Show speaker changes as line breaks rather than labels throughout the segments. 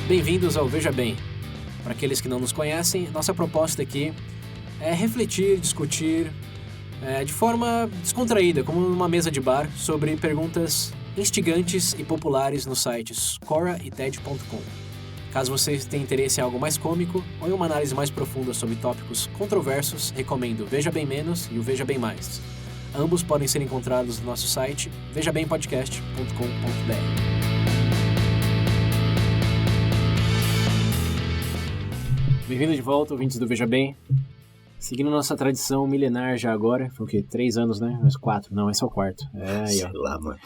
Bem-vindos ao Veja Bem. Para aqueles que não nos conhecem, nossa proposta aqui é refletir, discutir de forma descontraída, como numa mesa de bar, sobre perguntas instigantes e populares nos sites Quora e TED.com. Caso vocês tenham interesse em algo mais cômico ou em uma análise mais profunda sobre tópicos controversos, recomendo o Veja Bem Menos e o Veja Bem Mais. Ambos podem ser encontrados no nosso site vejabempodcast.com.br. Bem-vindo de volta, ouvintes do Veja Bem. Seguindo nossa tradição milenar já agora, foi o quê? 3 anos, né? Mas 4, não, esse é o quarto. Aí, ó.
Sei lá, mano.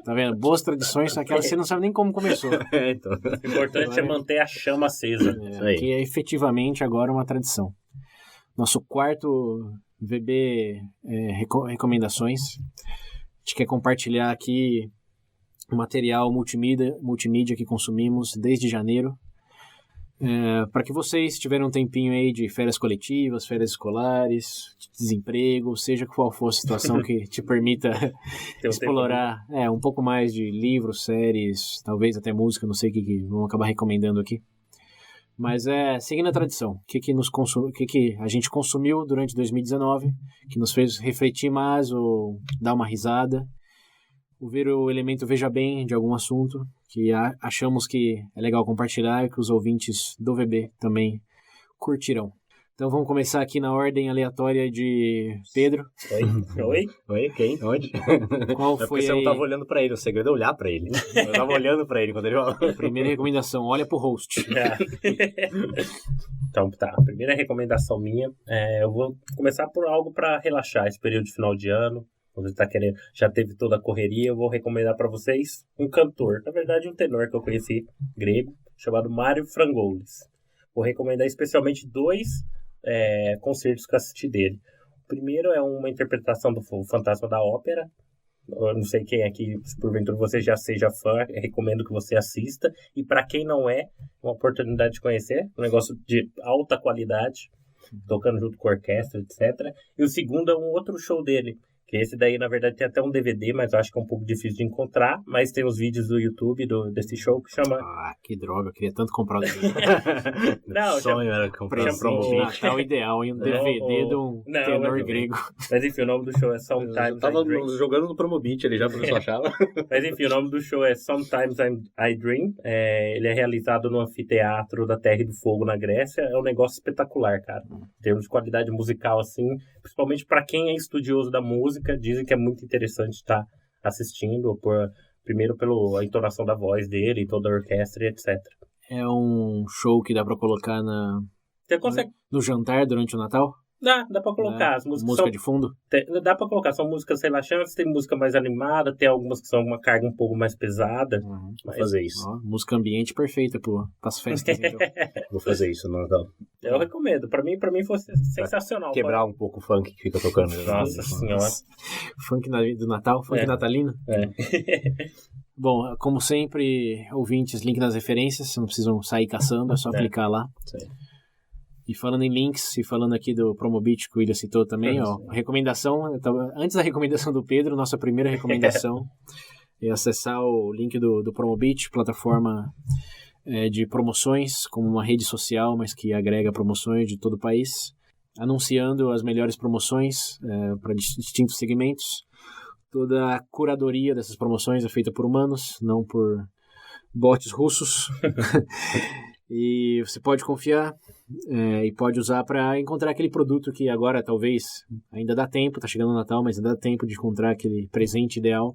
Tá vendo? Boas tradições são aquelas que você não sabe nem como começou.
Então.
O importante é manter a chama acesa.
Isso aí.
Que é efetivamente agora uma tradição. Nosso quarto VB recomendações. A gente quer compartilhar aqui o material multimídia que consumimos desde janeiro. Para que vocês tiverem um tempinho aí de férias coletivas, férias escolares, de desemprego, seja qual for a situação que te permita explorar um pouco mais de livros, séries, talvez até música, não sei o que vamos acabar recomendando aqui. Mas seguindo a tradição, o que a gente consumiu durante 2019, que nos fez refletir mais ou dar uma risada, ver o elemento Veja Bem de algum assunto, que achamos que é legal compartilhar e que os ouvintes do VB também curtirão. Então vamos começar aqui na ordem aleatória de Pedro.
Oi? Quem? Onde?
Qual foi
porque você não tava olhando pra ele, o segredo é olhar pra ele. Eu tava olhando pra ele quando ele falou.
Primeira recomendação, olha pro host.
Então tá, a primeira recomendação minha, eu vou começar por algo pra relaxar esse período de final de ano. Quando você tá querendo, já teve toda a correria, eu vou recomendar pra vocês um cantor, na verdade um tenor que eu conheci, grego, chamado Mário Frangoulis. Vou recomendar especialmente 2 concertos que eu assisti dele. O primeiro é uma interpretação do Fantasma da Ópera. Eu não sei quem aqui, se porventura você já seja fã, recomendo que você assista. E para quem não é, uma oportunidade de conhecer, um negócio de alta qualidade, tocando junto com a orquestra, etc. E o segundo é um outro show dele. Que esse daí, na verdade, tem até um DVD, mas eu acho que é um pouco difícil de encontrar. Mas tem os vídeos do YouTube desse show que chama...
Ah, que droga, eu queria tanto comprar o DVD.
Não,
sonho era comprar
já
Presente de Natal ideal, hein? Um DVD de um tenor grego.
Mas enfim, o nome do show é Sometimes
Eu tava
I Dream.
jogando no Promobit ali já, pra ver se eu achava.
Mas enfim, o nome do show é Sometimes I Dream. Ele é realizado no anfiteatro da Terra e do Fogo, na Grécia. É um negócio espetacular, cara. Em termos de qualidade musical, assim, principalmente pra quem é estudioso da música, dizem que é muito interessante estar assistindo, primeiro pela entonação da voz dele, toda a orquestra, etc.
É um show que dá pra colocar
Você consegue...
no jantar durante o Natal?
Dá pra colocar. As músicas
música de fundo?
Dá pra colocar. São músicas relaxantes, tem música mais animada, tem algumas que são uma carga um pouco mais pesada.
Vou fazer isso.
Ó, música ambiente perfeita pras festas. Então.
Vou fazer isso no Natal.
Eu recomendo. Pra mim foi sensacional.
Quebrar um pouco o funk que fica tocando.
Nossa senhora.
Funk do Natal? Funk natalino? Bom, como sempre, ouvintes, link nas referências. Vocês não precisam sair caçando, é só clicar lá.
Sim.
E falando em links, e falando aqui do Promobit, que o William citou também, recomendação, antes da recomendação do Pedro, nossa primeira recomendação é acessar o link do Promobit, plataforma de promoções, como uma rede social, mas que agrega promoções de todo o país, anunciando as melhores promoções para distintos segmentos. Toda a curadoria dessas promoções é feita por humanos, não por bots russos. E você pode confiar e pode usar para encontrar aquele produto que agora talvez ainda dá tempo, tá chegando o Natal, mas ainda dá tempo de encontrar aquele presente ideal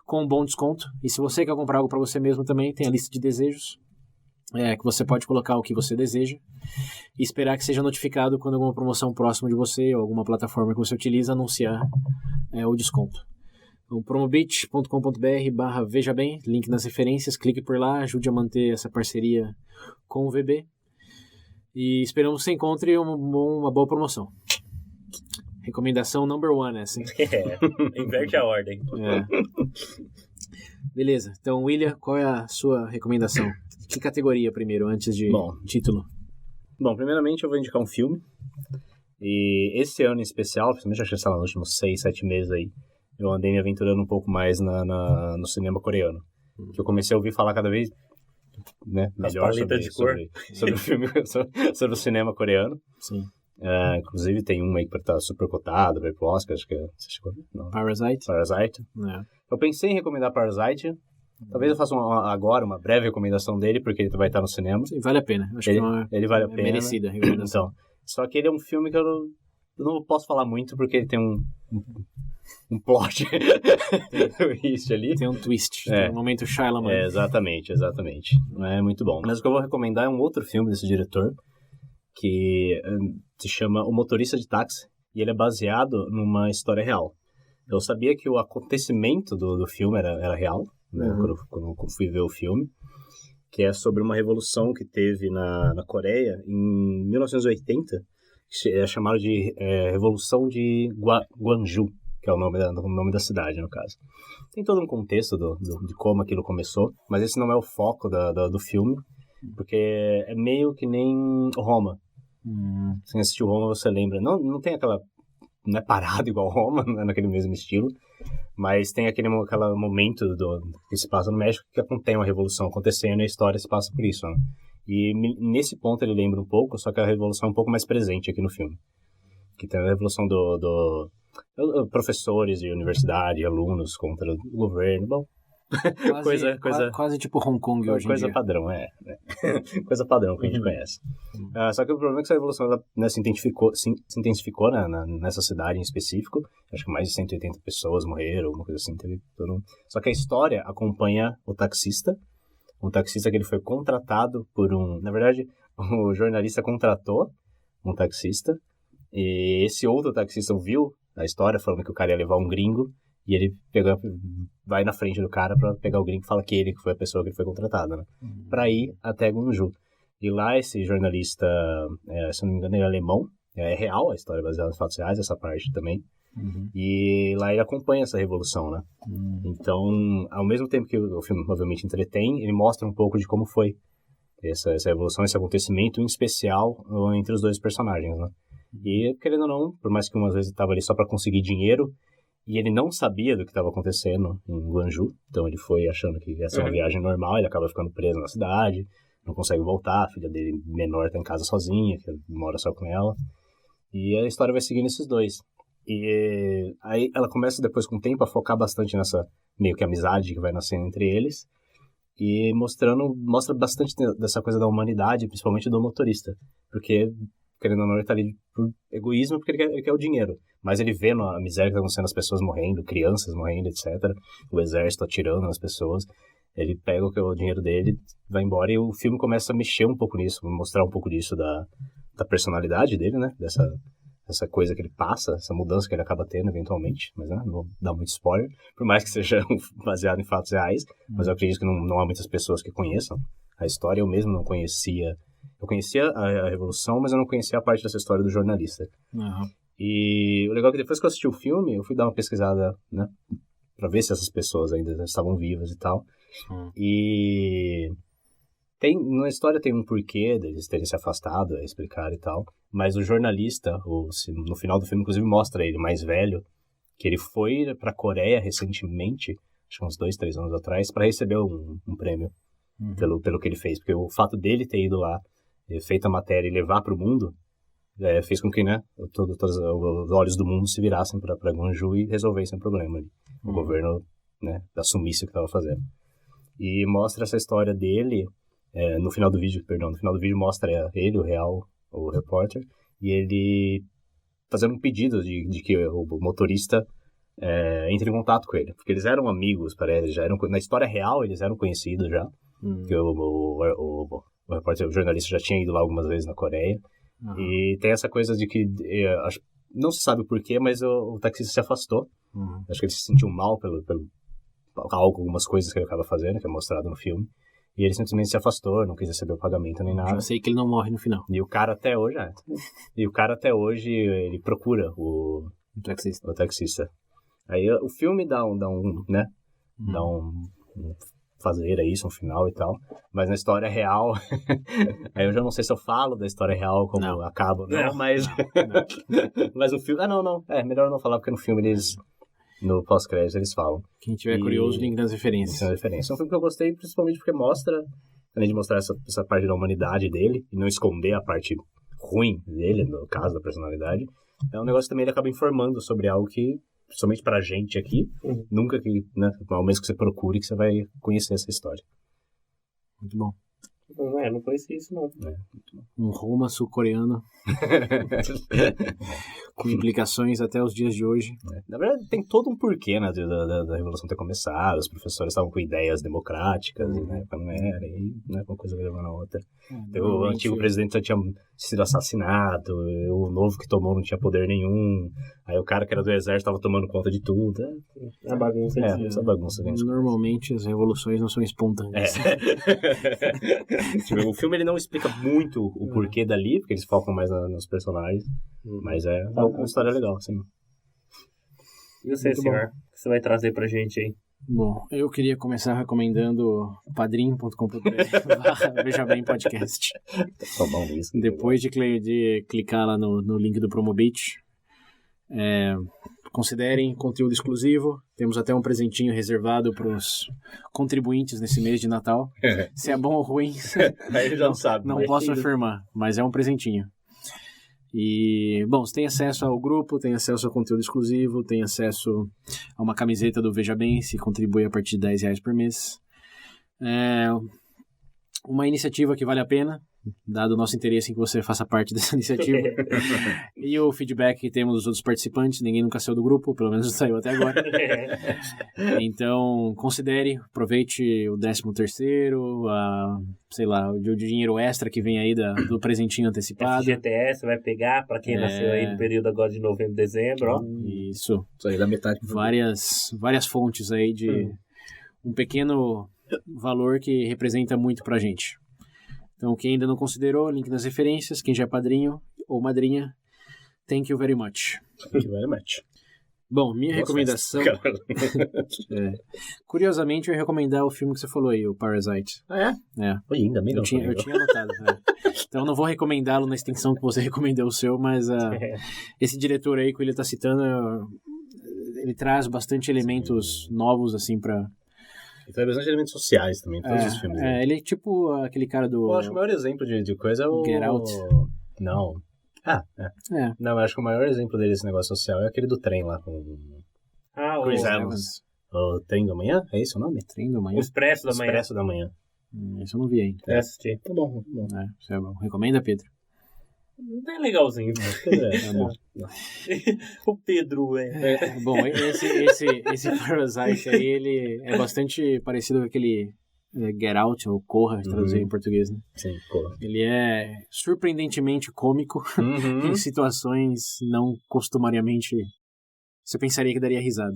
com um bom desconto. E se você quer comprar algo para você mesmo também, tem a lista de desejos, que você pode colocar o que você deseja e esperar que seja notificado quando alguma promoção próxima de você ou alguma plataforma que você utiliza anunciar o desconto. Então, promobit.com.br/veja bem, link nas referências, clique por lá, ajude a manter essa parceria com o VB e esperamos que você encontre uma boa promoção. Recomendação number 1 essa, hein?
Inverte a ordem.
Beleza, então William, qual é a sua recomendação? Que categoria primeiro, antes de título?
Bom, primeiramente eu vou indicar um filme. E esse ano em especial, principalmente acho que nos últimos 6, 7 meses aí, eu andei me aventurando um pouco mais no cinema coreano. Que eu comecei a ouvir falar cada vez né,
As
melhor
paletas de cor.
sobre o filme, sobre o cinema coreano.
Sim.
Inclusive tem um aí que tá super cotado, vai pro Oscar, acho que você chegou? Não.
Parasite. É.
Eu pensei em recomendar Parasite. Talvez eu faça agora uma breve recomendação dele, porque ele vai estar no cinema.
Sim, vale a pena. Acho que
ele vale a pena.
Merecida a recomendação.
Então, só que ele é um filme que eu não posso falar muito, porque ele tem um plot twist ali.
Tem um twist. Tem um momento Shyamalan.
Exatamente. Não é muito bom. Mas o que eu vou recomendar é um outro filme desse diretor, que se chama O Motorista de Táxi, e ele é baseado numa história real. Eu sabia que o acontecimento do filme era real, né, quando eu fui ver o filme, que é sobre uma revolução que teve na Coreia em 1980, que é chamado de Revolução de Gwangju, que é o nome da cidade, no caso. Tem todo um contexto de como aquilo começou, mas esse não é o foco do filme, porque é meio que nem Roma. Se você assistiu Roma, você lembra. Não tem aquela... Não é parado igual Roma, não é naquele mesmo estilo, mas tem aquele momento que se passa no México que tem uma revolução acontecendo e a história se passa por isso, né? E nesse ponto ele lembra um pouco, só que a revolução é um pouco mais presente aqui no filme. Que tem a revolução professores de universidade, alunos contra o governo, bom...
Quase tipo Hong Kong hoje em dia.
Coisa padrão, coisa padrão que a gente conhece. Só que o problema é que essa revolução ela, né, se intensificou nessa cidade em específico. Acho que mais de 180 pessoas morreram, alguma coisa assim. Teve todo Só que a história acompanha o taxista. Um taxista que ele foi contratado por Na verdade, o jornalista contratou um taxista. E esse outro taxista viu a história falando que o cara ia levar um gringo. E ele vai na frente do cara pra pegar o gringo e fala que ele foi a pessoa que ele foi contratada, né? Pra ir até Gwangju. E lá esse jornalista, se não me engano, ele é alemão. É real a história baseada em fatos reais, essa parte também. E lá ele acompanha essa revolução, né? Então, ao mesmo tempo que o filme, obviamente, entretém, ele mostra um pouco de como foi essa revolução, esse acontecimento, em especial entre os dois personagens, né? E, querendo ou não, por mais que umas vezes ele estava ali só pra conseguir dinheiro, e ele não sabia do que estava acontecendo em Gwangju, então ele foi achando que ia ser uma viagem normal, ele acaba ficando preso na cidade, não consegue voltar, a filha dele menor está em casa sozinha, que mora só com ela, e a história vai seguindo esses dois. E aí ela começa depois com o tempo a focar bastante nessa meio que amizade que vai nascendo entre eles, e mostra bastante dessa coisa da humanidade, principalmente do motorista, porque querendo ou não, ele tá ali por egoísmo, porque ele quer o dinheiro. Mas ele vê a miséria que tá acontecendo, as pessoas morrendo, crianças morrendo, etc. O exército atirando nas pessoas. Ele pega o dinheiro dele, vai embora, e o filme começa a mexer um pouco nisso, mostrar um pouco disso da personalidade dele, né? Dessa coisa que ele passa, essa mudança que ele acaba tendo eventualmente. Mas, né, não vou dar muito spoiler, por mais que seja baseado em fatos reais. Mas eu acredito que não há muitas pessoas que conheçam a história. Eu mesmo não conhecia... Eu conhecia a Revolução, mas eu não conhecia a parte dessa história do jornalista. E o legal é que depois que eu assisti o filme, eu fui dar uma pesquisada, né? Pra ver se essas pessoas ainda estavam vivas e tal. E... na história tem um porquê deles terem se afastado, explicar e tal. Mas o jornalista, no final do filme, inclusive, mostra ele mais velho, que ele foi pra Coreia recentemente, acho que uns 2-3 anos atrás, pra receber um prêmio pelo que ele fez. Porque o fato dele ter ido lá, feito a matéria e levar para o mundo, fez com que, né, todos os olhos do mundo se virassem para Gwangju e resolvessem o problema ali. O governo, né, assumisse o que estava fazendo. E mostra essa história dele, no final do vídeo mostra ele, o repórter, e ele fazendo um pedido de que o motorista entre em contato com ele. Porque eles eram amigos, parece, na história real eles eram conhecidos já. Que o repórter, o jornalista já tinha ido lá algumas vezes na Coreia. E tem essa coisa de que não se sabe o porquê, mas o taxista se afastou. Acho que ele se sentiu mal pelo algumas coisas que ele acaba fazendo, que é mostrado no filme. E ele simplesmente se afastou, não quis receber o pagamento nem nada.
Já sei que ele não morre no final.
E o cara até hoje, ele procura o taxista. Aí o filme dá um fazer isso, um final e tal, mas na história real aí eu já não sei se eu falo da história real como acaba, mas mas o filme, melhor não falar, porque no filme eles, no pós-crédito eles falam.
Quem tiver curioso, link nas referências.
É um filme que eu gostei principalmente porque mostra além de mostrar essa parte da humanidade dele e não esconder a parte ruim dele, no caso da personalidade, é um negócio que também ele acaba informando sobre algo que, somente pra gente aqui, nunca que, né, ao menos que você procure, que você vai conhecer essa história.
Muito bom.
Não conheci isso, não.
Um Roma sul-coreano com implicações até os dias de hoje.
Na verdade, tem todo um porquê, né, da Revolução ter começado. Os professores estavam com ideias democráticas, né, não era, e né, uma coisa levando a outra. O antigo presidente já tinha sido assassinado, o novo que tomou não tinha poder nenhum, aí o cara que era do exército estava tomando conta de tudo.
A bagunça.
Essa bagunça.
Normalmente as revoluções não são espontâneas.
Tipo, o filme ele não explica muito o porquê dali, porque eles focam mais nos personagens, mas é uma história legal, sim.
E você, senhor? O que você vai trazer pra gente aí?
Bom, eu queria começar recomendando padrim.com.br Veja Bem Podcast.
Tá bom isso.
Depois de clicar lá no link do Promobit, considerem conteúdo exclusivo. Temos até um presentinho reservado para os contribuintes nesse mês de Natal. Se é bom ou ruim,
aí já não sabe.
Não posso afirmar, mas é um presentinho. E, bom, você tem acesso ao grupo, tem acesso ao conteúdo exclusivo, tem acesso a uma camiseta do Veja Bem, se contribui a partir de R$10 por mês. É uma iniciativa que vale a pena, dado o nosso interesse em que você faça parte dessa iniciativa. E o feedback que temos dos outros participantes, ninguém nunca saiu do grupo, pelo menos saiu até agora. Então, considere, aproveite o 13º, sei lá, o dinheiro extra que vem aí do presentinho antecipado.
FGTS vai pegar, para quem nasceu aí no período agora de novembro, dezembro, ó.
Isso
aí da metade.
Várias fontes aí de um pequeno valor que representa muito pra gente. Então, quem ainda não considerou, link nas referências, quem já é padrinho ou madrinha, thank you very much.
Thank you very much.
Bom, minha recomendação... Curiosamente, eu ia recomendar o filme que você falou aí, o Parasite.
Ah, é? Oi, ainda bem
eu tinha anotado. Então, eu não vou recomendá-lo na extensão que você recomendou o seu, mas esse diretor aí que ele tá citando, ele traz bastante elementos novos, assim, pra...
E traz bastante elementos sociais também, todos os filmes.
Ele é tipo aquele cara do...
Eu acho que o maior exemplo de coisa é o...
Get Out.
Não. Não, eu acho que o maior exemplo dele, esse negócio social, é aquele do trem lá com... Chris Evans. O Trem da Manhã? É esse o nome?
Trem da Manhã?
O Expresso da Manhã.
Expresso da Manhã.
Isso eu não vi ainda.
Eu assisti.
Tá bom.
Isso é bom. Recomenda, Pedro?
É legalzinho.
É bom.
O Pedro,
Bom, esse Parasite aí, ele é bastante parecido com aquele Get Out, ou Corra, traduzir em português, né?
Sim, Corra.
Ele é surpreendentemente cômico em situações não costumariamente você pensaria que daria risada.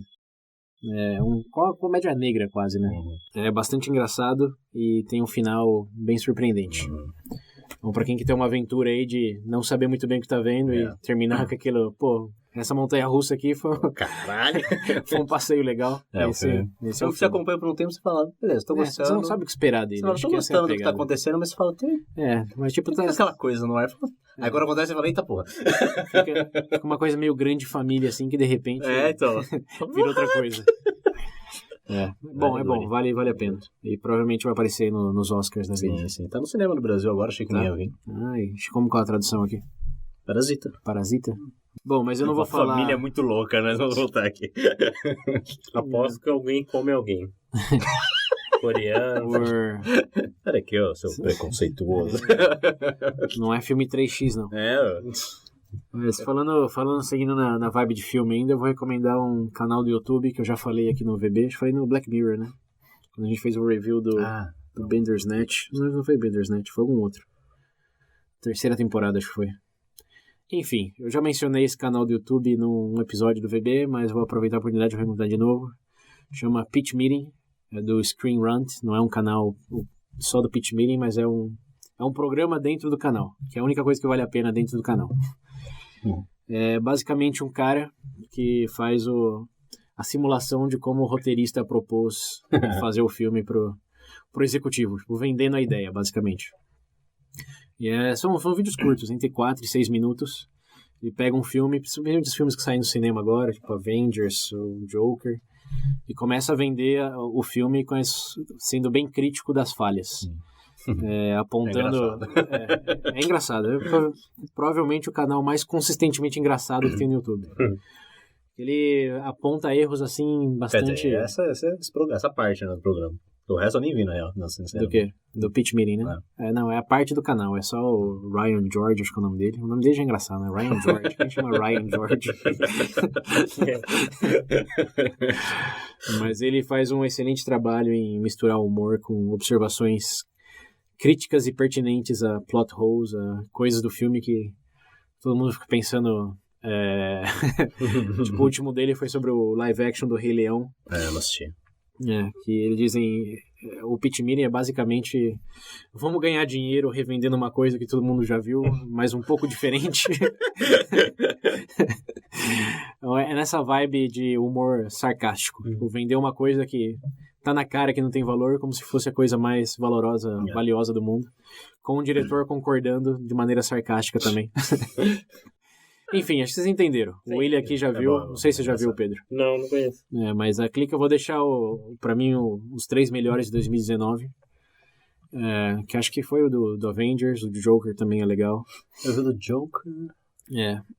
É uma comédia negra quase, né? É bastante engraçado e tem um final bem surpreendente. Então, pra quem quer ter uma aventura aí de não saber muito bem o que tá vendo e terminar com aquilo, essa montanha-russa aqui foi...
Caralho!
Foi um passeio legal.
Então você acompanha por um tempo e você fala, beleza, tô gostando.
Você não sabe o que esperar dele.
Você fala, tô gostando do que tá acontecendo, mas você fala,
mas tipo...
Fica aquela coisa no ar. Aí quando acontece, você fala, eita porra.
Fica uma coisa meio grande família, assim, que de repente...
então.
Vira outra coisa. Bom, vale a pena. E provavelmente vai aparecer nos Oscars da vida.
Sim. Tá no cinema no Brasil agora, achei que não ia vir.
Como qual a tradução aqui? Parasita? Bom, mas eu não vou falar...
Família é muito louca, né? Vamos voltar aqui.
Aposto que alguém come alguém. Coreano.
Olha aqui, ó, seu preconceituoso.
Não é filme 3x, não. Mas falando seguindo na vibe de filme ainda, eu vou recomendar um canal do YouTube que eu já falei aqui no VB, falei no Black Mirror, né? Quando a gente fez o review do Bandersnatch. Não foi Bandersnatch, foi algum outro. Terceira temporada, acho que foi. Enfim, eu já mencionei esse canal do YouTube num episódio do VB, mas vou aproveitar a oportunidade de recomendar de novo. Chama Pitch Meeting, é do Screen Rant, não é um canal só do Pitch Meeting, mas é um programa dentro do canal, que é a única coisa que vale a pena dentro do canal. É basicamente um cara que faz a simulação de como o roteirista propôs fazer o filme pro executivo, tipo, vendendo a ideia, basicamente. E são vídeos curtos, entre 4 e 6 minutos. Ele pega um filme, principalmente os filmes que saem no cinema agora, tipo Avengers, o Joker, e começa a vender o filme sendo bem crítico das falhas. apontando... É engraçado. Provavelmente o canal mais consistentemente engraçado que tem no YouTube. Ele aponta erros, assim, bastante...
Essa parte, né, do programa. O resto eu nem vi, na real.
Do quê? Do pitch meeting, né? Não, é a parte do canal. É só o Ryan George, acho que é o nome dele. O nome dele já é engraçado, né? Ryan George. Quem chama Ryan George? Mas ele faz um excelente trabalho em misturar humor com observações críticas e pertinentes a plot holes, a coisas do filme que todo mundo fica pensando... Tipo, o último dele foi sobre o live action do Rei Leão.
Eu não assisti.
Que eles dizem, o pitch meeting é basicamente, vamos ganhar dinheiro revendendo uma coisa que todo mundo já viu, mas um pouco diferente. É nessa vibe de humor sarcástico. Vender uma coisa que tá na cara que não tem valor, como se fosse a coisa mais valiosa do mundo, com o diretor concordando de maneira sarcástica também. Enfim, acho que vocês entenderam. Sim, o William aqui já viu. Não sei se você já viu, Pedro.
Não conheço.
Mas a Clique eu vou deixar, pra mim, os 3 melhores de 2019. Que acho que foi o do Avengers, o do Joker também é legal.
Eu vi o do Joker.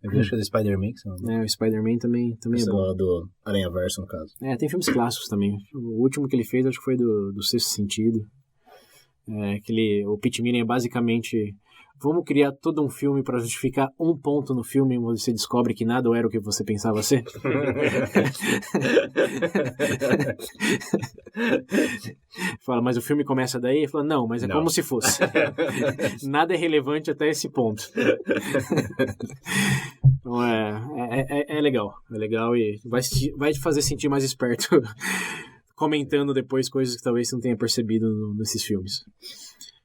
Eu
vi acho que é do Spider-Man.
O Spider-Man também é bom.
Do Aranha-Verso, no caso.
Tem filmes clássicos também. O último que ele fez, acho que foi do Sexto Sentido. O pitch meeting é basicamente... Vamos criar todo um filme para justificar um ponto no filme e você descobre que nada era o que você pensava ser? Fala, mas o filme começa daí? Fala, não, mas não. Como se fosse. Nada é relevante até esse ponto. Então é legal. É legal e vai te fazer sentir mais esperto comentando depois coisas que talvez você não tenha percebido nesses filmes.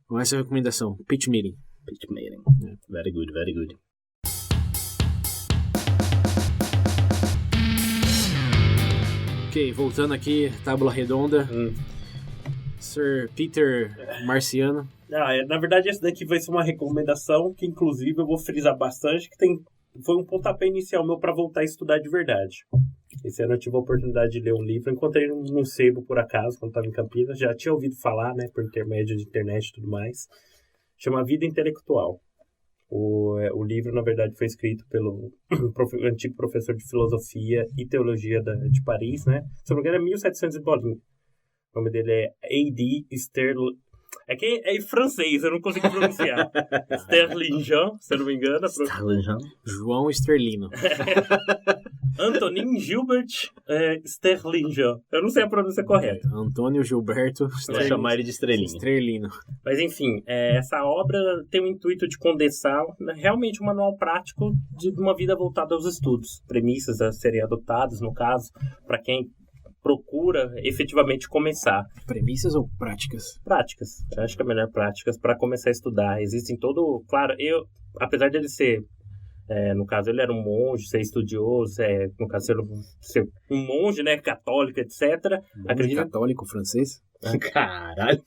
Então essa é a recomendação. Pitch Meeting.
Pitch meeting. Very good, very good.
Ok, voltando aqui, tábula redonda. Sir Peter Marciano.
Na verdade, esse daqui vai ser uma recomendação que, inclusive, eu vou frisar bastante, que foi um pontapé inicial meu para voltar a estudar de verdade. Esse ano eu tive a oportunidade de ler um livro, encontrei num sebo, por acaso, quando estava em Campinas. Já tinha ouvido falar, né, por intermédio de internet e tudo mais. Chama Vida Intelectual. O livro, na verdade, foi escrito pelo antigo professor de filosofia e teologia de Paris, né? Se não me engano, é 1700 e bolinha. O nome dele é A.D. Sterling. É que é em francês, eu não consigo pronunciar. Sterlingin, se eu não me engano.
João Sterlino.
Antonin Gilbert Sterlingin. Eu não sei a pronúncia correta.
Antônio Gilberto
Vou chamar ele de
Estrelino.
Mas enfim, essa obra tem o intuito de condensar realmente um manual prático de uma vida voltada aos estudos. Premissas a serem adotadas, no caso, para quem procura efetivamente começar.
Premissas ou práticas?
Práticas. Eu acho que é melhor práticas para começar a estudar. Existem todo... Claro, apesar de ele ser... no caso, ele era um monge, ser estudioso, no caso, ser um monge, né, católico, etc.
Monge católico francês?
Caralho!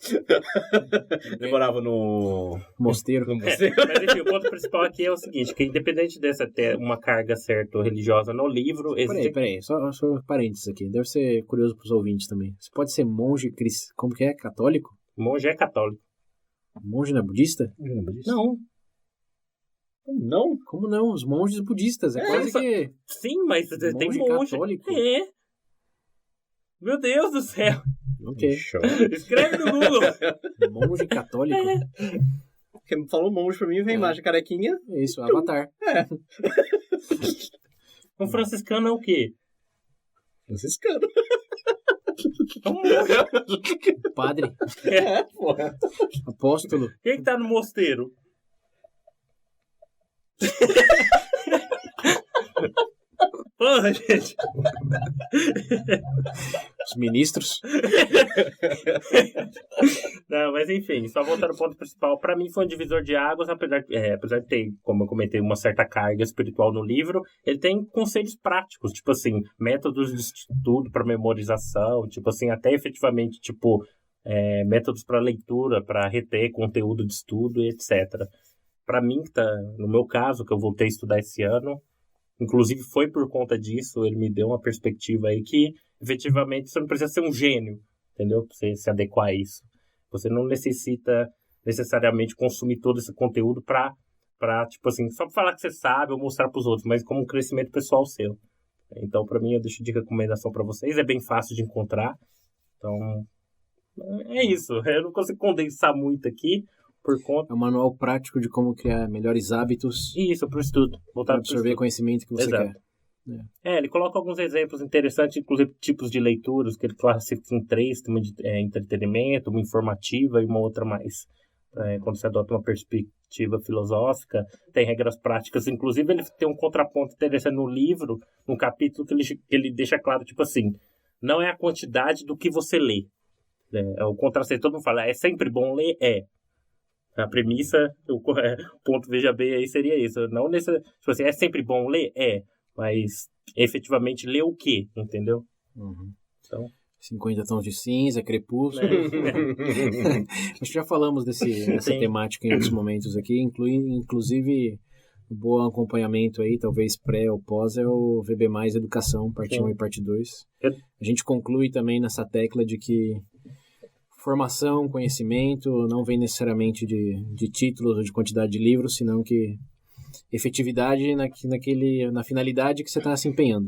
Eu morava no
mosteiro.
Mas enfim, o ponto principal aqui é o seguinte, que independente dessa ter uma carga certa religiosa no livro...
Peraí, só parênteses aqui, deve ser curioso para os ouvintes também. Você pode ser monge, como que é? Católico?
Monge é católico.
Monge não é budista?
Não.
Não?
Como não? Os monges budistas. Quase que...
Sim, mas tem monge.
Católico.
Meu Deus do céu.
Ok.
Show.
Escreve no Google.
Monge católico?
Quem falou monge pra mim vem imagem carequinha.
Isso, Avatar.
Um franciscano é o quê?
Franciscano.
Padre.
Porra.
Apóstolo.
Quem que tá no mosteiro? Porra, gente.
Os ministros.
Não, mas enfim, só voltando ao ponto principal. Pra mim foi um divisor de águas, apesar de ter, como eu comentei, uma certa carga espiritual no livro, ele tem conceitos práticos, tipo assim, métodos de estudo para memorização, tipo assim, até efetivamente, tipo, métodos para leitura, para reter conteúdo de estudo, etc. Pra mim, no meu caso, que eu voltei a estudar esse ano, inclusive foi por conta disso, ele me deu uma perspectiva aí que, efetivamente, você não precisa ser um gênio, entendeu? Pra você se adequar a isso. Você não necessita necessariamente consumir todo esse conteúdo pra tipo assim, só pra falar que você sabe ou mostrar pros outros, mas como um crescimento pessoal seu. Então, pra mim, eu deixo de recomendação pra vocês. É bem fácil de encontrar. Então, é isso. Eu não consigo condensar muito aqui por conta...
É um manual prático de como criar melhores hábitos.
Isso, pro estudo.
Para absorver conhecimento que você
Exato.
quer.
Ele coloca alguns exemplos interessantes, inclusive tipos de leituras, que ele classifica em 3, tem uma de entretenimento, uma informativa e uma outra mais. Quando você adota uma perspectiva filosófica, tem regras práticas. Inclusive, ele tem um contraponto interessante no livro, num capítulo que ele deixa claro, tipo assim, não é a quantidade do que você lê. O contraste, todo mundo fala, é sempre bom ler? A premissa, o ponto veja bem aí seria isso. Não tipo assim, é sempre bom ler? Mas efetivamente ler o quê? Entendeu?
Uhum.
Então...
50 tons de cinza, crepúsculo. Acho que já falamos dessa temática em outros momentos aqui, inclusive um bom acompanhamento aí, talvez pré ou pós, é o VB+, Educação, parte 1 e parte 2. A gente conclui também nessa tecla de que formação, conhecimento, não vem necessariamente de títulos ou de quantidade de livros, senão que efetividade na finalidade que você está se empenhando.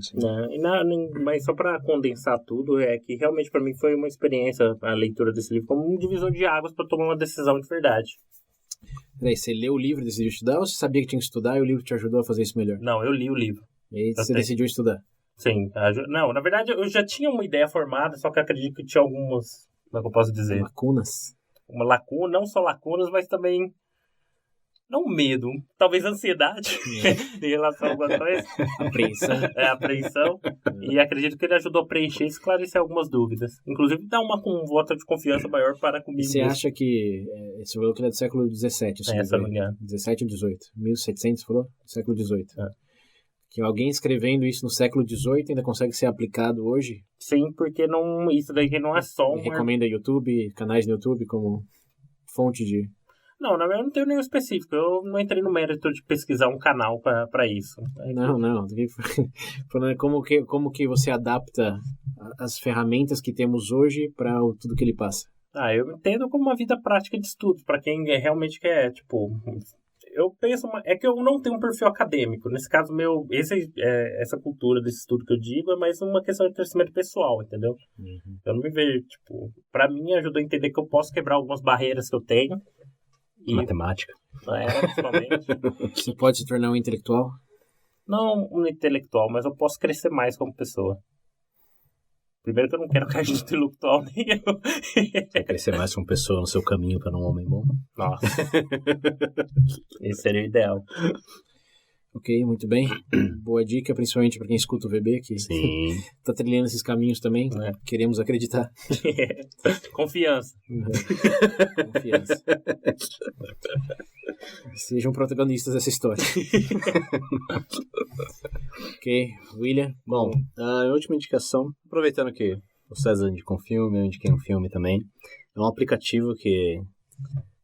Mas só para condensar tudo, é que realmente para mim foi uma experiência a leitura desse livro como um divisor de águas para tomar uma decisão de verdade.
Peraí, você leu o livro e decidiu estudar ou você sabia que tinha que estudar e o livro te ajudou a fazer isso melhor?
Não, eu li o livro.
E aí você decidiu estudar?
Sim. Não, na verdade eu já tinha uma ideia formada, só que acredito que tinha algumas, como é que eu posso dizer?
Lacunas?
Uma lacuna, não só lacunas, mas também... Não medo, talvez ansiedade em relação a algumas coisas.
Apreensão.
Apreensão. E acredito que ele ajudou a preencher e esclarecer algumas dúvidas. Inclusive, dá um voto de confiança maior para comigo.
E você acha que... Você falou que ele é do século XVII.
Se não me engano.
17 ou 18? 1700, você falou? Século XVIII. Que alguém escrevendo isso no século XVIII ainda consegue ser aplicado hoje?
Sim, porque isso daí não é só um...
Recomenda YouTube, canais no YouTube como fonte de...
Não, na verdade eu não tenho nenhum específico. Eu não entrei no mérito de pesquisar um canal para isso.
Não. Como que você adapta as ferramentas que temos hoje para tudo que ele passa?
Eu entendo como uma vida prática de estudo, para quem realmente quer, tipo... Eu penso... É que eu não tenho um perfil acadêmico. Nesse caso, essa cultura desse estudo que eu digo é mais uma questão de crescimento pessoal, entendeu?
Uhum.
Eu não me vejo, tipo... Para mim, ajudou a entender que eu posso quebrar algumas barreiras que eu tenho.
Matemática.
Principalmente.
Você pode se tornar um intelectual?
Não um intelectual, mas eu posso crescer mais como pessoa. Primeiro que eu não quero cair de intelectual nenhum.
Quer crescer mais como pessoa no seu caminho para um homem bom?
Nossa. Esse seria o ideal.
Ok, muito bem. Boa dica, principalmente para quem escuta o VB, que está trilhando esses caminhos também. Queremos acreditar.
Confiança.
Confiança. Sejam protagonistas dessa história. Ok, William.
Bom, a última indicação, aproveitando que o César indicou um filme, eu indiquei um filme também. É um aplicativo que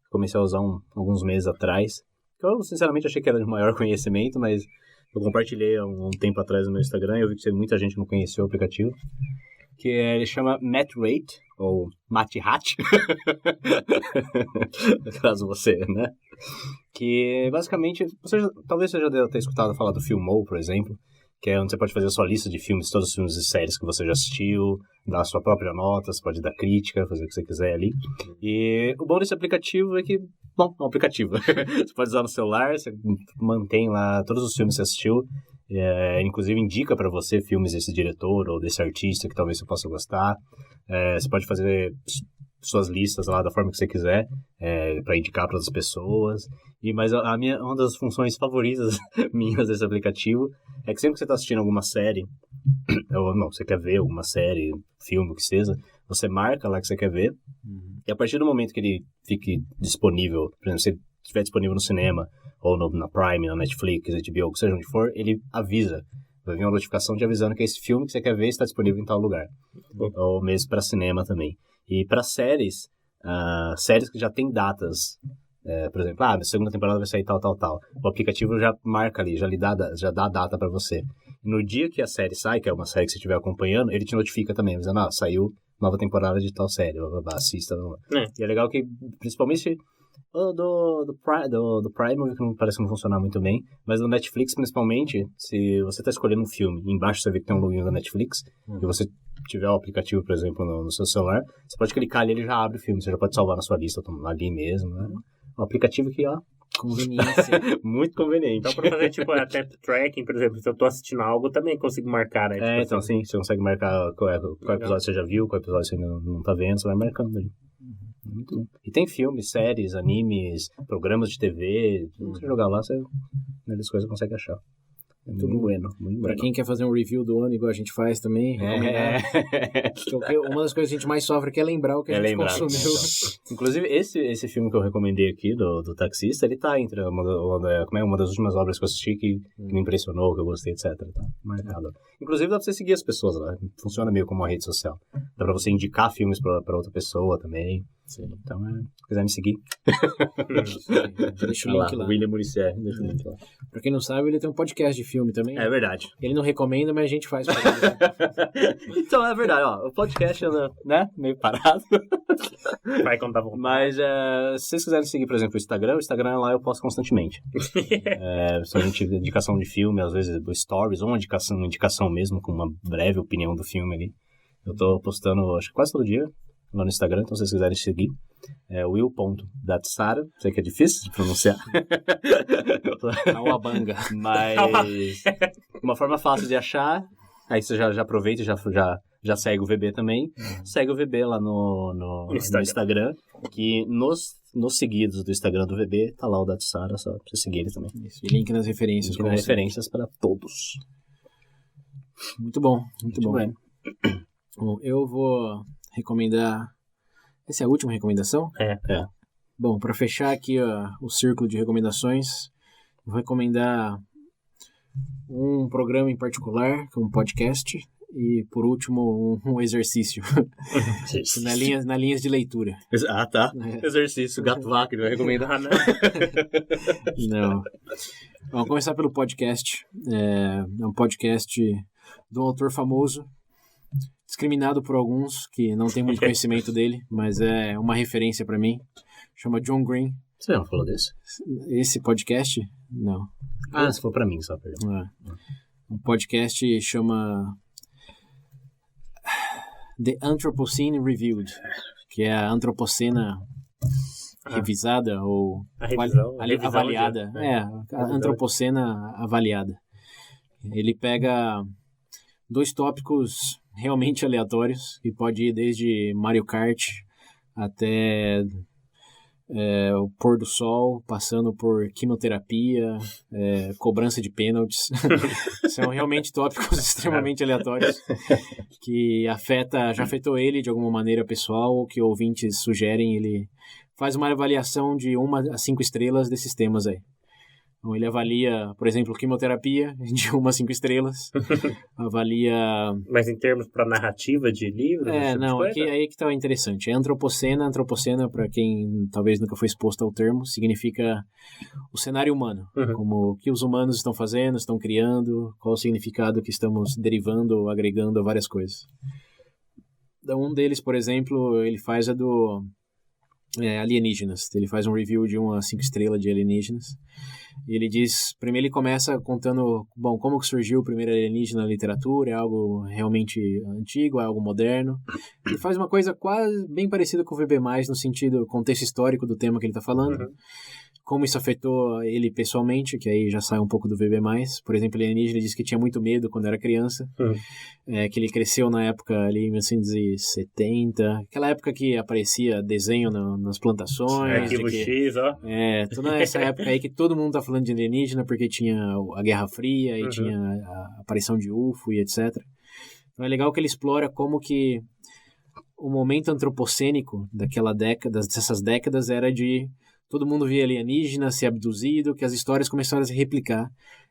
comecei a usar alguns meses atrás. Eu, sinceramente, achei que era de maior conhecimento, mas eu compartilhei há um tempo atrás no meu Instagram e eu vi que muita gente não conhecia o aplicativo. Ele chama MatRate, ou MatHat, caso você, né? Que, basicamente, talvez você já deve ter escutado falar do Filmou, por exemplo, que é onde você pode fazer a sua lista de filmes, todos os filmes e séries que você já assistiu, dar a sua própria nota, você pode dar crítica, fazer o que você quiser ali. E o bom desse aplicativo é que, é um aplicativo. Você pode usar no celular, você mantém lá todos os filmes que você assistiu, inclusive indica para você filmes desse diretor ou desse artista que talvez você possa gostar. Você pode fazer suas listas lá da forma que você quiser, para indicar para outras pessoas. Mas uma das funções favoritas minhas desse aplicativo é que sempre que você está assistindo alguma série, ou não, você quer ver alguma série, filme, o que seja, você marca lá que você quer ver, e a partir do momento que ele fique disponível, por exemplo, se ele estiver disponível no cinema, ou na Prime, na Netflix, HBO, seja onde for, ele avisa. Vai vir uma notificação te avisando que esse filme que você quer ver está disponível em tal lugar. Ou mesmo para cinema também. E para séries que já tem datas, por exemplo, a segunda temporada vai sair tal. O aplicativo já marca ali, já dá a data para você. E no dia que a série sai, que é uma série que você estiver acompanhando, ele te notifica também, avisando, saiu nova temporada de tal série, assista. E é legal que, principalmente, Do Prime parece que não funciona muito bem, mas do Netflix, principalmente, se você tá escolhendo um filme e embaixo você vê que tem um login da Netflix, e você tiver o aplicativo, por exemplo, no seu celular, você pode clicar ali e ele já abre o filme, você já pode salvar na sua lista ali mesmo, né? Um aplicativo que, ó,
Conveniência.
muito conveniente.
Então, pra fazer, tipo, até tracking, por exemplo, se eu tô assistindo algo, eu também consigo marcar, né? Tipo,
Então sim, você consegue marcar qual episódio você já viu, qual episódio você ainda não tá vendo, você vai marcando ali. Muito bom. E tem filmes, séries, animes, programas de TV, se você jogar lá, você melhores coisas consegue achar. É muito bueno, muito
Pra
bueno.
quem quer fazer um review do ano, igual a gente faz também, recomendar. Uma das coisas que a gente mais sofre aqui é lembrar o que a gente consumiu.
Inclusive, esse filme que eu recomendei aqui, do Taxista, ele tá entre uma das últimas obras que eu assisti que me impressionou, que eu gostei, etc. Tá marcado. Inclusive, dá pra você seguir as pessoas lá. Funciona meio como uma rede social. Dá pra você indicar filmes pra outra pessoa também.
Sim.
Então, se quiser me seguir.
Deixa o link lá.
William Muricy, deixa o link lá.
Pra quem não sabe, ele tem um podcast de filme também.
É verdade.
Ele não recomenda, mas a gente faz pra ele.
Então, é verdade, ó. O podcast anda, né, meio parado.
Vai quando tá bom.
Mas, se vocês quiserem seguir, por exemplo, o Instagram lá eu posto constantemente. Principalmente indicação de filme, às vezes stories, ou uma indicação mesmo, com uma breve opinião do filme ali. Eu tô postando, acho que quase todo dia, lá no Instagram, então se vocês quiserem seguir. É will.datsara, sei que é difícil de pronunciar.
Awabanga.
Mas uma forma fácil de achar, aí você já aproveita e já segue o VB também. Segue o VB lá no Instagram, que nos seguidos do Instagram do VB tá lá o Datsara, só pra você seguir ele também.
Isso, e link nas referências.
Link nas referências para todos.
Muito bom, muito bom.
bem.
Bom, eu vou recomendar... Essa é a última recomendação?
É.
Bom, para fechar aqui o círculo de recomendações, vou recomendar um programa em particular, que é um podcast, e por último um exercício na linhas de leitura.
Ah, tá. Exercício, gato vaca, ele vai recomendar, né?
Não. Vamos começar pelo podcast. É um podcast de um autor famoso, discriminado por alguns que não tem muito conhecimento dele, mas é uma referência para mim. Chama John Green.
Você não falou desse?
Esse podcast? Não.
Se for pra mim, só, perdão.
Um podcast chama The Anthropocene Reviewed, que é a Antropocena revisada ou avaliada. A Antropocena avaliada. Ele pega 2 tópicos realmente aleatórios, que pode ir desde Mario Kart até o pôr do sol, passando por quimioterapia, cobrança de pênaltis. São realmente tópicos extremamente aleatórios que já afetou ele de alguma maneira pessoal, ou que ouvintes sugerem. Ele faz uma avaliação de 1 a 5 estrelas desses temas aí. Então, ele avalia, por exemplo, quimioterapia de 1 a 5 estrelas. Avalia...
Mas em termos para narrativa de livro?
Aí que tá interessante. É antropocena. Antropocena, para quem talvez nunca foi exposto ao termo, significa o cenário humano. Como o que os humanos estão fazendo, estão criando, qual o significado que estamos derivando ou agregando a várias coisas. Então, um deles, por exemplo, ele faz alienígenas. Ele faz um review de 1 a 5 estrelas de alienígenas. E ele diz, primeiro ele começa contando, como que surgiu o primeiro alienígena na literatura, é algo realmente antigo, é algo moderno. Ele faz uma coisa quase bem parecida com o VB+, no sentido, contexto histórico do tema que ele está falando. Como isso afetou ele pessoalmente, que aí já sai um pouco do VB+. Por exemplo, o alienígena diz que tinha muito medo quando era criança, que ele cresceu na época ali, 1970, aquela época que aparecia desenho nas plantações.
Arquivo X, ó.
Toda essa época aí que todo mundo tá falando de alienígena, porque tinha a Guerra Fria, e tinha a aparição de UFO e etc. Então é legal que ele explora como que o momento antropocênico dessas décadas era de todo mundo via alienígena, ser abduzido, que as histórias começaram a se replicar.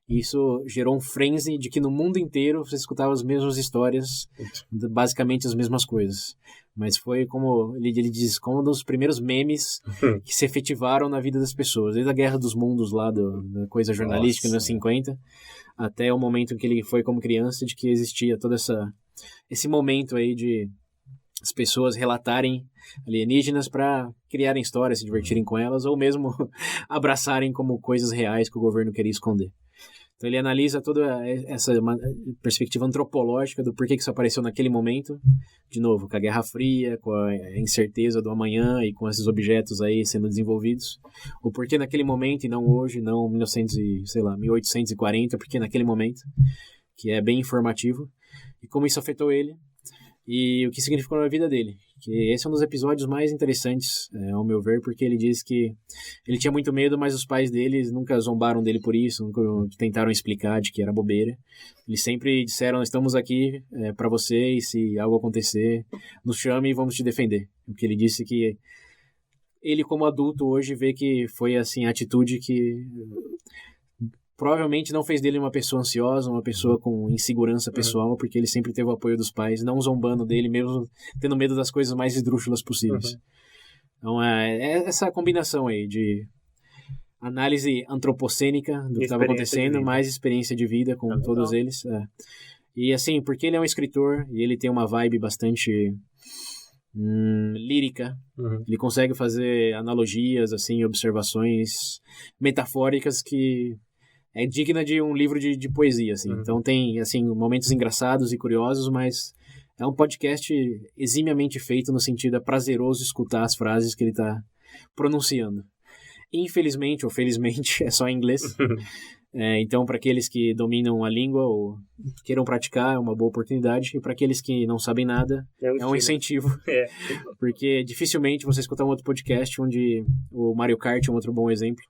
E isso gerou um frenzy de que no mundo inteiro você escutava as mesmas histórias, basicamente as mesmas coisas. Mas foi como ele diz, como um dos primeiros memes que se efetivaram na vida das pessoas. Desde a Guerra dos Mundos lá, da coisa jornalística nos anos 50, até o momento em que ele foi como criança, de que existia todo esse momento aí de as pessoas relatarem alienígenas para criarem histórias, se divertirem com elas, ou mesmo abraçarem como coisas reais que o governo queria esconder. Então ele analisa toda essa perspectiva antropológica do porquê que isso apareceu naquele momento, de novo, com a Guerra Fria, com a incerteza do amanhã e com esses objetos aí sendo desenvolvidos, o porquê naquele momento e não hoje, não 1840, porque naquele momento, que é bem informativo, e como isso afetou ele, e o que significou na vida dele. Que esse é um dos episódios mais interessantes, ao meu ver, porque ele diz que ele tinha muito medo, mas os pais dele nunca zombaram dele por isso, nunca tentaram explicar de que era bobeira. Eles sempre disseram, estamos aqui para você e se algo acontecer, nos chame e vamos te defender. Porque ele disse que ele, como adulto, hoje vê que foi assim, a atitude que provavelmente não fez dele uma pessoa ansiosa, uma pessoa com insegurança pessoal, porque ele sempre teve o apoio dos pais, não zombando dele, mesmo tendo medo das coisas mais esdrúxulas possíveis. Então, é essa combinação aí de análise antropocênica do que estava acontecendo, mais experiência de vida com todos eles. E assim, porque ele é um escritor e ele tem uma vibe bastante lírica, ele consegue fazer analogias, assim, observações metafóricas que é digna de um livro de poesia, assim. Então tem, assim, momentos engraçados e curiosos, mas é um podcast eximiamente feito no sentido é prazeroso escutar as frases que ele está pronunciando. Infelizmente ou felizmente é só em inglês. Então, para aqueles que dominam a língua ou queiram praticar, é uma boa oportunidade. E para aqueles que não sabem nada, é um incentivo. Porque dificilmente você escutar um outro podcast onde o Mario Kart é um outro bom exemplo.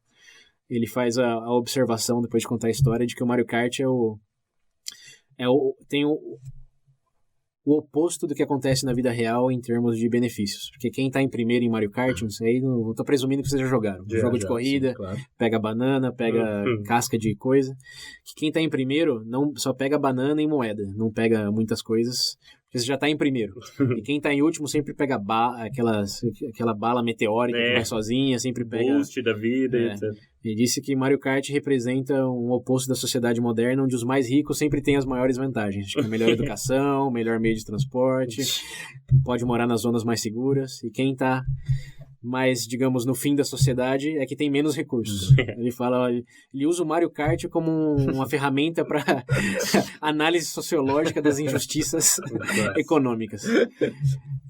Ele faz a observação, depois de contar a história, de que o Mario Kart tem o oposto do que acontece na vida real em termos de benefícios. Porque quem tá em primeiro em Mario Kart, não sei, não tô presumindo que vocês já jogaram. Jogo de corrida, sim, claro. Pega banana, pega casca de coisa. Que quem tá em primeiro não só pega banana e moeda, não pega muitas coisas, porque você já tá em primeiro. E quem tá em último sempre pega aquela bala meteórica que vai sozinha, sempre pega...
Boost da vida, etc.
Ele disse que Mario Kart representa um oposto da sociedade moderna, onde os mais ricos sempre têm as maiores vantagens. Acho que a melhor educação, melhor meio de transporte, pode morar nas zonas mais seguras. E quem tá mais, digamos, no fim da sociedade é que tem menos recursos. Ele fala, ele usa o Mario Kart como uma ferramenta para análise sociológica das injustiças econômicas.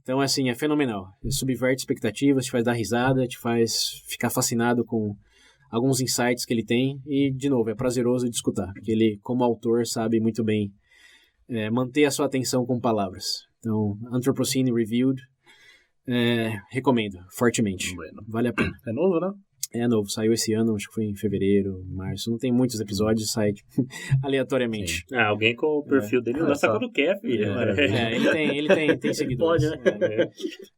Então, assim, é fenomenal. Ele subverte expectativas, te faz dar risada, te faz ficar fascinado com alguns insights que ele tem e, de novo, é prazeroso de escutar, porque ele, como autor, sabe muito bem manter a sua atenção com palavras. Então, Anthropocene Reviewed, recomendo fortemente. Bueno. Vale a pena.
É novo, né?
É novo, saiu esse ano, acho que foi em fevereiro, março. Não tem muitos episódios, sai aleatoriamente.
Alguém com o perfil dele lança quando quer, filho.
Ele tem seguidores. Pode,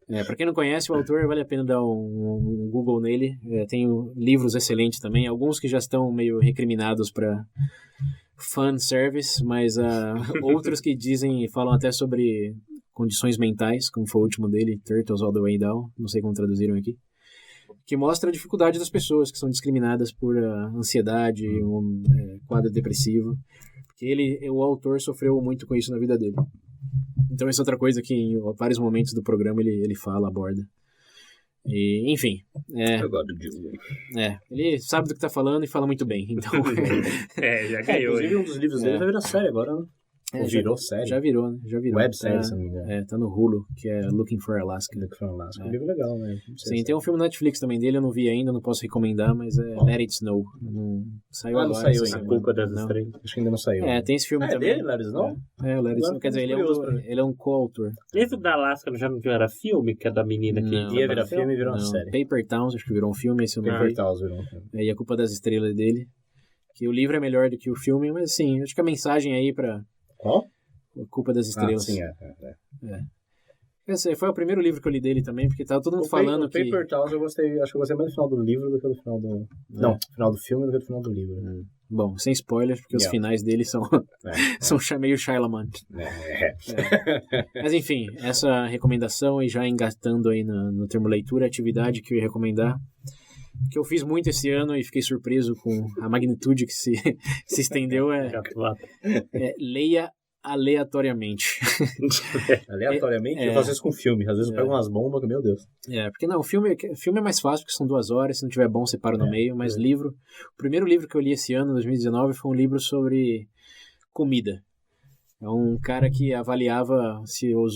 né? Pra quem não conhece o autor, vale a pena dar um Google nele. Tem livros excelentes também, alguns que já estão meio recriminados para fan service, mas outros que falam até sobre condições mentais, como foi o último dele, Turtles All the Way Down, não sei como traduziram aqui, que mostra a dificuldade das pessoas que são discriminadas por ansiedade, quadro depressivo, porque o autor sofreu muito com isso na vida dele. Então essa é outra coisa que em vários momentos do programa ele fala, aborda. E, enfim. Ele sabe do que tá falando e fala muito bem. Então,
já ganhou.
Inclusive um dos livros dele vai virar série agora, né? Virou série?
Já virou, né?
Websérie, se não me engano.
Tá no Hulu, que é Looking for Alaska.
Um livro legal, né?
Sim, tem um filme na Netflix também dele, eu não vi ainda, não posso recomendar, mas é Let It Snow. Saiu agora.
Não saiu ainda.
A Culpa das Estrelas.
Acho que ainda não saiu.
Tem esse filme também.
É dele, Let It Snow?
O Let It Snow. Quer dizer, ele é um co-autor.
Esse da Alaska já não era filme, que é da menina que
ia virar filme e virou uma série.
Paper Towns, acho que virou um filme, esse eu não vi.
Paper Towns virou um filme.
E A Culpa das Estrelas dele. Que o livro é melhor do que o filme, mas assim, acho que a mensagem aí pra...
Qual?
A Culpa das Estrelas.
Sim,
Esse foi o primeiro livro que eu li dele também, porque tava todo mundo falando que...
O Paper Towns acho que eu gostei mais do final do livro do que do final do... Não, final do filme do que do final do livro.
Bom, sem spoilers, porque os finais dele são meio Shyamalan. Mas enfim, essa recomendação, e já engatando aí no termo leitura, atividade que eu ia recomendar, que eu fiz muito esse ano e fiquei surpreso com a magnitude que se estendeu, leia aleatoriamente.
Aleatoriamente? Eu faço isso com filme. Às vezes eu pego umas bombas que, meu Deus.
Porque não, filme é mais fácil, porque são 2 horas, se não tiver bom, você para no meio, mas livro... O primeiro livro que eu li esse ano, 2019, foi um livro sobre comida. É um cara que avaliava se o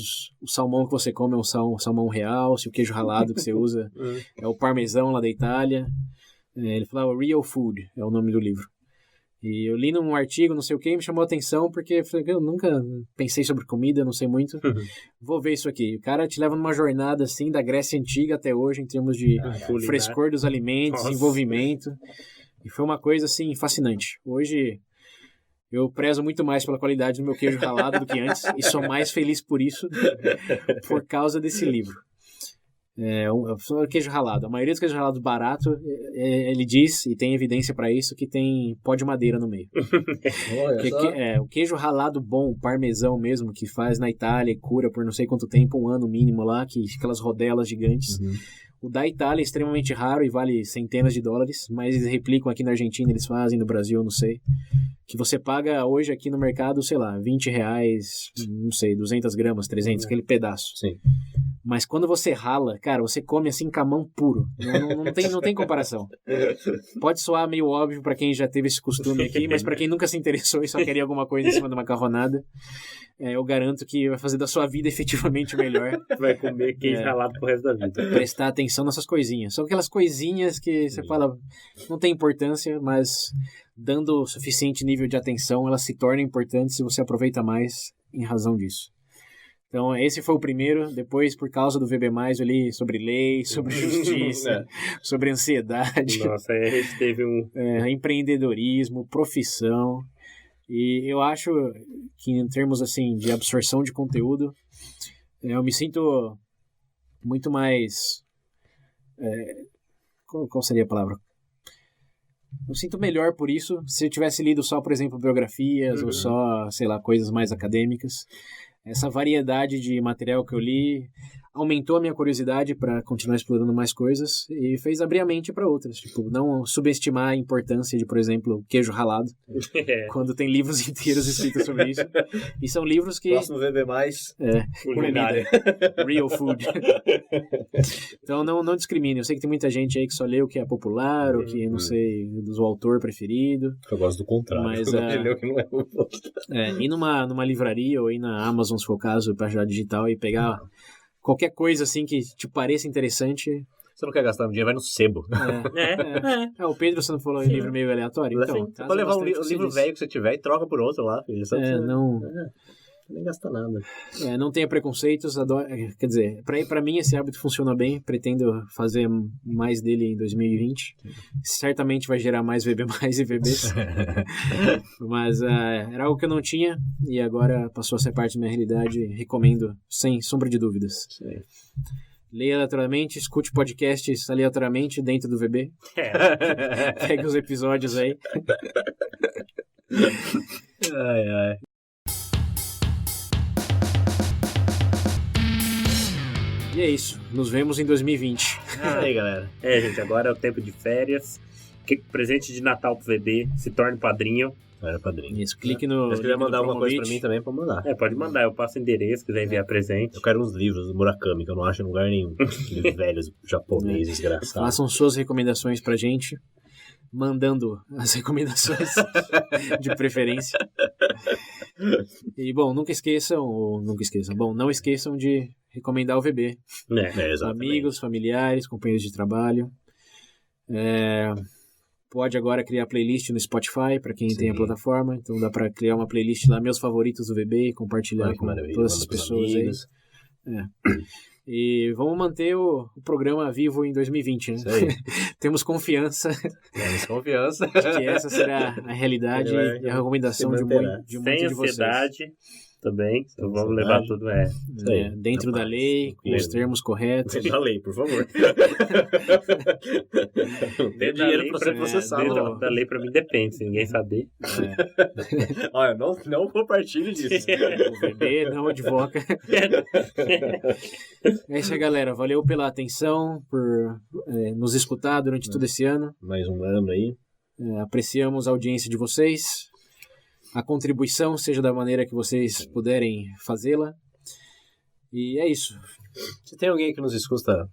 salmão que você come é um salmão real, se o queijo ralado que você usa é o parmesão lá da Itália. Ele falava Real Food, é o nome do livro. E eu li num artigo, não sei o que, e me chamou a atenção, porque eu nunca pensei sobre comida, não sei muito. Vou ver isso aqui. O cara te leva numa jornada, assim, da Grécia Antiga até hoje, em termos de frescor dos alimentos, envolvimento. E foi uma coisa, assim, fascinante. Hoje, eu prezo muito mais pela qualidade do meu queijo ralado do que antes, e sou mais feliz por isso, por causa desse livro. Queijo ralado. A maioria dos queijos ralados barato, ele diz, e tem evidência para isso, que tem pó de madeira no meio. O queijo ralado bom, parmesão mesmo, que faz na Itália e cura por não sei quanto tempo, 1 ano mínimo lá, aquelas rodelas gigantes. O da Itália é extremamente raro e vale centenas de dólares, mas eles replicam aqui na Argentina, eles fazem, no Brasil, não sei. Que você paga hoje aqui no mercado, sei lá, R$20, não sei, 200 gramas, 300, aquele pedaço.
Sim.
Mas quando você rala, cara, você come assim com a mão puro. Não tem comparação. Pode soar meio óbvio pra quem já teve esse costume aqui, mas pra quem nunca se interessou e só queria alguma coisa em cima de uma macarronada, eu garanto que vai fazer da sua vida efetivamente melhor.
Vai comer queijo ralado pro resto da vida.
Prestar atenção nessas coisinhas. São aquelas coisinhas que você fala, não tem importância, mas dando o suficiente nível de atenção, elas se tornam importantes e você aproveita mais em razão disso. Então, esse foi o primeiro. Depois, por causa do VB+, eu li sobre lei, sobre justiça, sobre ansiedade.
Nossa, aí a gente teve
empreendedorismo, profissão. E eu acho que, em termos assim, de absorção de conteúdo, eu me sinto muito mais... Qual seria a palavra? Eu sinto melhor por isso. Se eu tivesse lido só, por exemplo, biografias ou só, sei lá, coisas mais acadêmicas... Essa variedade de material que eu li aumentou a minha curiosidade para continuar explorando mais coisas e fez abrir a mente para outras. Tipo, não subestimar a importância de, por exemplo, queijo ralado, quando tem livros inteiros escritos sobre isso. E são livros que...
Próximo VB+,
culinária. Real Food. Então, não discrimine. Eu sei que tem muita gente aí que só lê o que é popular, ou que, não sei, do autor preferido.
Eu gosto do contrário.
Mas, ir numa livraria ou ir na Amazon, se for o caso, para ajudar digital e pegar... Qualquer coisa assim que te pareça interessante.
Você não quer gastar dinheiro, vai no sebo.
O Pedro, você não falou em livro meio aleatório? Então,
você pode levar um livro velho que você tiver e troca por outro lá. Filho. Nem gasta nada.
Não tenha preconceitos. Quer dizer, pra mim esse hábito funciona bem. Pretendo fazer mais dele em 2020. Certamente vai gerar mais VB+, e VBs. Mas era algo que eu não tinha e agora passou a ser parte da minha realidade. Recomendo, sem sombra de dúvidas.
Sim.
Leia aleatoriamente, escute podcasts aleatoriamente dentro do VB. Pegue os episódios aí.
Ai.
E é isso. Nos vemos em 2020.
Aí, galera.
Gente, agora é o tempo de férias. Presente de Natal pro VB. Se torne padrinho.
Era padrinho.
Isso, clique no...
Se quiser mandar alguma coisa pra mim também, pode mandar.
Pode mandar. Eu passo o endereço, se quiser enviar presente.
Eu quero uns livros do Murakami, que eu não acho em lugar nenhum. Aqueles velhos japoneses desgraçados.
Façam suas recomendações pra gente. Mandando as recomendações de preferência. E, bom, não esqueçam de recomendar o VB. Amigos, familiares, companheiros de trabalho. Pode agora criar playlist no Spotify, para quem tem a plataforma. Então dá para criar uma playlist lá, meus favoritos do VB, e compartilhar com todas essas pessoas aí. E vamos manter o programa vivo em 2020, né?
Isso aí.
Temos confiança. De que essa será a realidade e a recomendação de muito de vocês.
Sem ansiedade também. Então vamos levar tudo
dentro da lei, com os termos corretos.
Dentro da lei, por favor.
Tem dinheiro para ser processado. Da lei para mim depende, se ninguém saber.
Olha, não compartilhe disso.
O VB não advoca. É isso aí, galera. Valeu pela atenção, por nos escutar durante todo esse ano.
Mais um ano aí.
Apreciamos a audiência de vocês. a contribuição, seja da maneira que vocês puderem fazê-la. E é isso.
Se tem alguém que nos escuta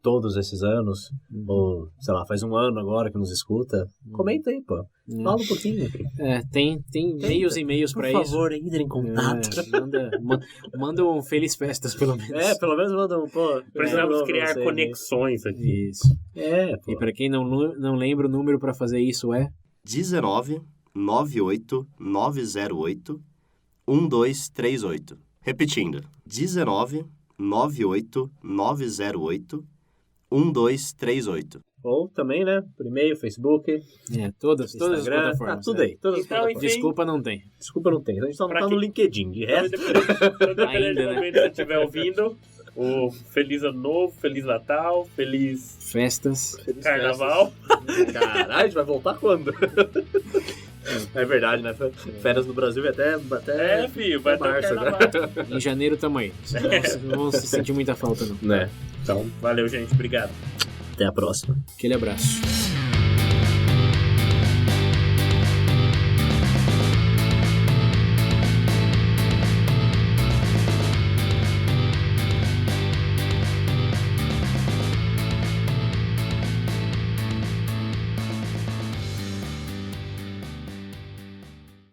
todos esses anos, ou, sei lá, faz um ano agora que nos escuta, comenta aí, pô. Fala um pouquinho.
Tem meios e meios pra isso.
Por favor, entre em contato.
Manda um Feliz Festas, pelo menos.
Pelo menos manda um, pô.
Precisamos criar conexões aqui.
Isso.
Pô.
E pra quem não lembra, o número pra fazer isso é
19 98 908 1238. Repetindo, 19 98 908 1238.
Ou também, né? Por e-mail, Facebook,
todas as
Instagram,
plataformas.
tudo aí. Todas as
Então,
plataformas.
enfim.
Desculpa, não tem.
Desculpa, não tem. A gente só não
Pra
tá
quem-
no LinkedIn. De resto,
Dependendo
Ainda,
do
né?
momento que você estiver ouvindo, o Feliz Ano Novo, Feliz Natal, Feliz
Festas.
Carnaval.
caralho, a gente vai voltar quando? É verdade, né? Férias no Brasil até
Filho, vai ter o
março, né?
Carnaval.
Em janeiro tamo aí. Não vão se sentir muita falta, não.
Né?
Então, valeu, gente. Obrigado.
Até a próxima.
Aquele abraço.